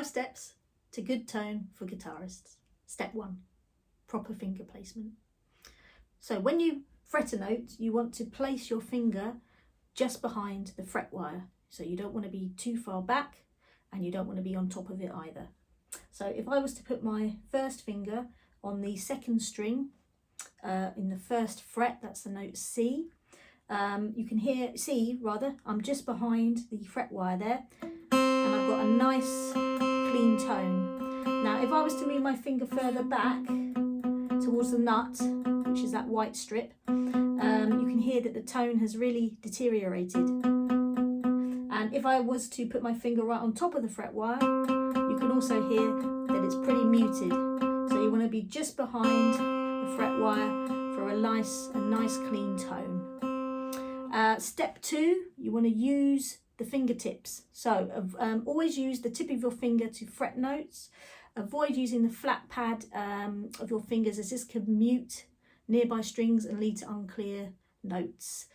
5 steps to good tone for guitarists. Step 1, proper finger placement. So when you fret a note, you want to place your finger just behind the fret wire. So you don't want to be too far back and you don't want to be on top of it either. So if I was to put my first finger on the second string in the first fret, that's the note C, you can hear C rather, I'm just behind the fret wire there and I've got a nice clean tone. Now if I was to move my finger further back towards the nut, which is that white strip, you can hear that the tone has really deteriorated. And if I was to put my finger right on top of the fret wire, you can also hear that it's pretty muted. So you want to be just behind the fret wire for a nice clean tone. Step 2, you want to use the fingertips. So always use the tip of your finger to fret notes. Avoid using the flat pad of your fingers, as this can mute nearby strings and lead to unclear notes.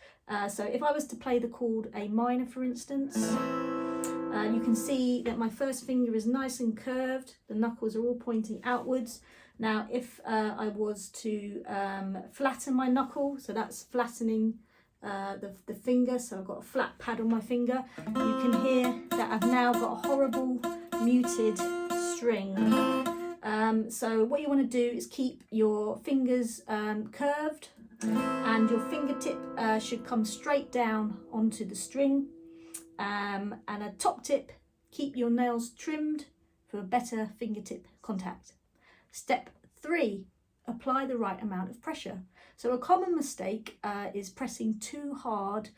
So if I was to play the chord A minor, for instance, you can see that my first finger is nice and curved, the knuckles are all pointing outwards. Now if I was to flatten my knuckle, so that's flattening the finger, so I've got a flat pad on my finger, you can hear that I've now got a horrible muted string. So what you want to do is keep your fingers curved, and your fingertip should come straight down onto the string, and a top tip, keep your nails trimmed for a better fingertip contact. Step 3, apply the right amount of pressure. So a common mistake is pressing too hard,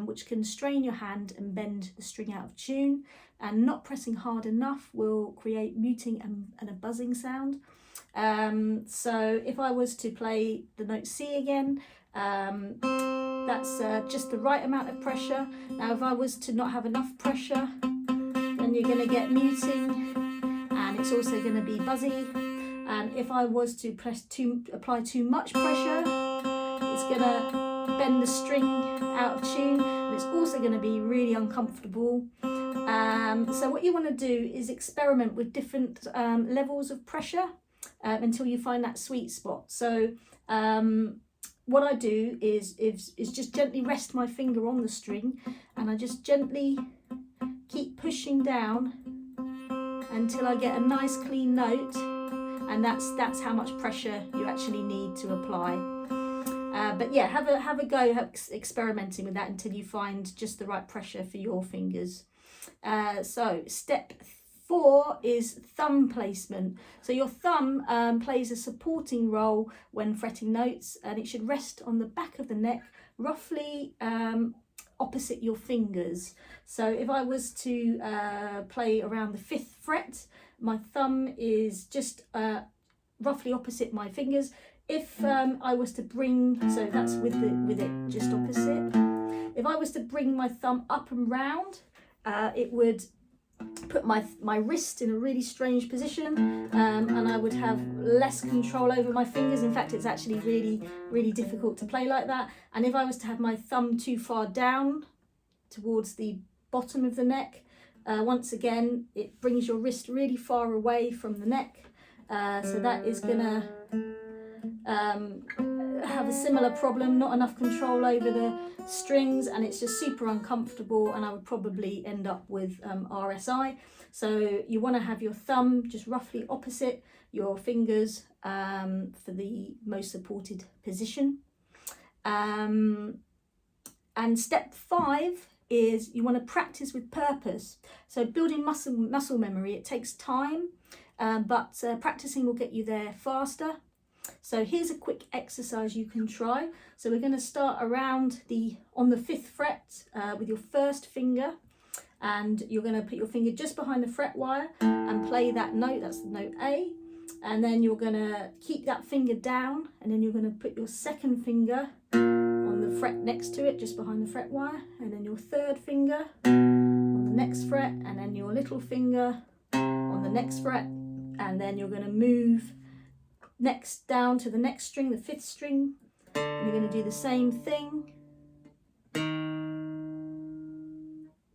which can strain your hand and bend the string out of tune, and not pressing hard enough will create muting and a buzzing sound. So if I was to play the note C again, that's just the right amount of pressure. Now if I was to not have enough pressure, then you're going to get muting and it's also going to be buzzy. And if I was to apply too much pressure, it's going to bend the string out of tune and it's also going to be really uncomfortable. So what you want to do is experiment with different levels of pressure until you find that sweet spot. So what I do is just gently rest my finger on the string and I just gently keep pushing down until I get a nice clean note, and that's how much pressure you actually need to apply. But yeah, have a go experimenting with that until you find just the right pressure for your fingers. So step 4 is thumb placement. So your thumb plays a supporting role when fretting notes, and it should rest on the back of the neck, roughly opposite your fingers. So if I was to play around the 5th fret, my thumb is just roughly opposite my fingers. If I was to bring, so that's with it just opposite. If I was to bring my thumb up and round, it would put my wrist in a really strange position, and I would have less control over my fingers. In fact, it's actually really difficult to play like that. And if I was to have my thumb too far down towards the bottom of the neck, once again it brings your wrist really far away from the neck, so that is gonna have a similar problem, not enough control over the strings, and it's just super uncomfortable, and I would probably end up with RSI. So you want to have your thumb just roughly opposite your fingers for the most supported position. And step 5 is you want to practice with purpose. So building muscle memory, it takes time, but practicing will get you there faster. So here's a quick exercise you can try. So we're going to start around on the 5th fret with your first finger, and you're going to put your finger just behind the fret wire and play that note, that's the note A, and then you're going to keep that finger down, and then you're going to put your second finger on the fret next to it, just behind the fret wire, and then your third finger on the next fret, and then your little finger on the next fret, and then you're going to move next down to the next string, the 5th string, and you're going to do the same thing.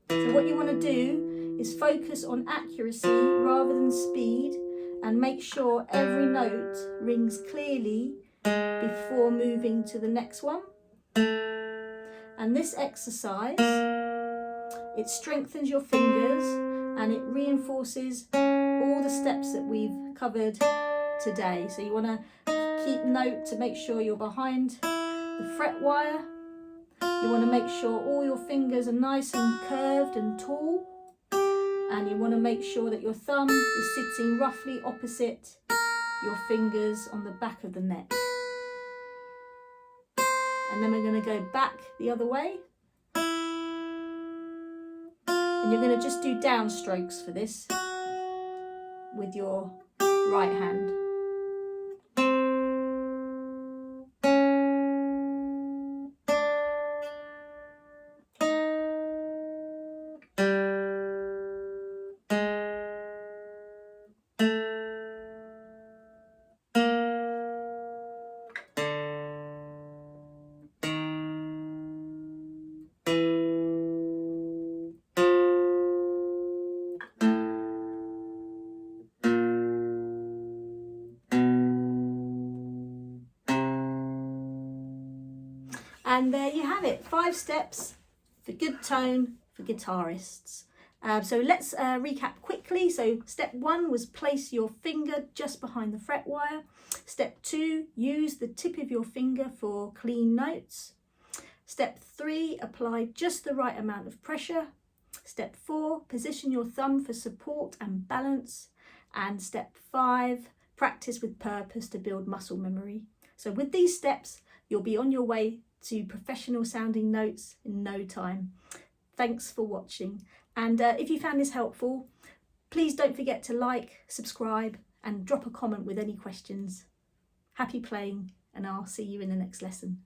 So what you want to do is focus on accuracy rather than speed, and make sure every note rings clearly before moving to the next one. And this exercise, it strengthens your fingers and it reinforces all the steps that we've covered today. So you want to keep note to make sure you're behind the fret wire. You want to make sure all your fingers are nice and curved and tall. And you want to make sure that your thumb is sitting roughly opposite your fingers on the back of the neck. And then we're going to go back the other way. And you're going to just do down strokes for this with your right hand. And there you have it, 5 steps for good tone for guitarists. So let's recap quickly. So step 1 was place your finger just behind the fret wire. Step 2, use the tip of your finger for clean notes. Step 3, apply just the right amount of pressure. Step 4, position your thumb for support and balance. And step 5, practice with purpose to build muscle memory. So with these steps, you'll be on your way to professional sounding notes in no time. Thanks for watching, and if you found this helpful, please don't forget to like, subscribe and drop a comment with any questions. Happy playing, and I'll see you in the next lesson.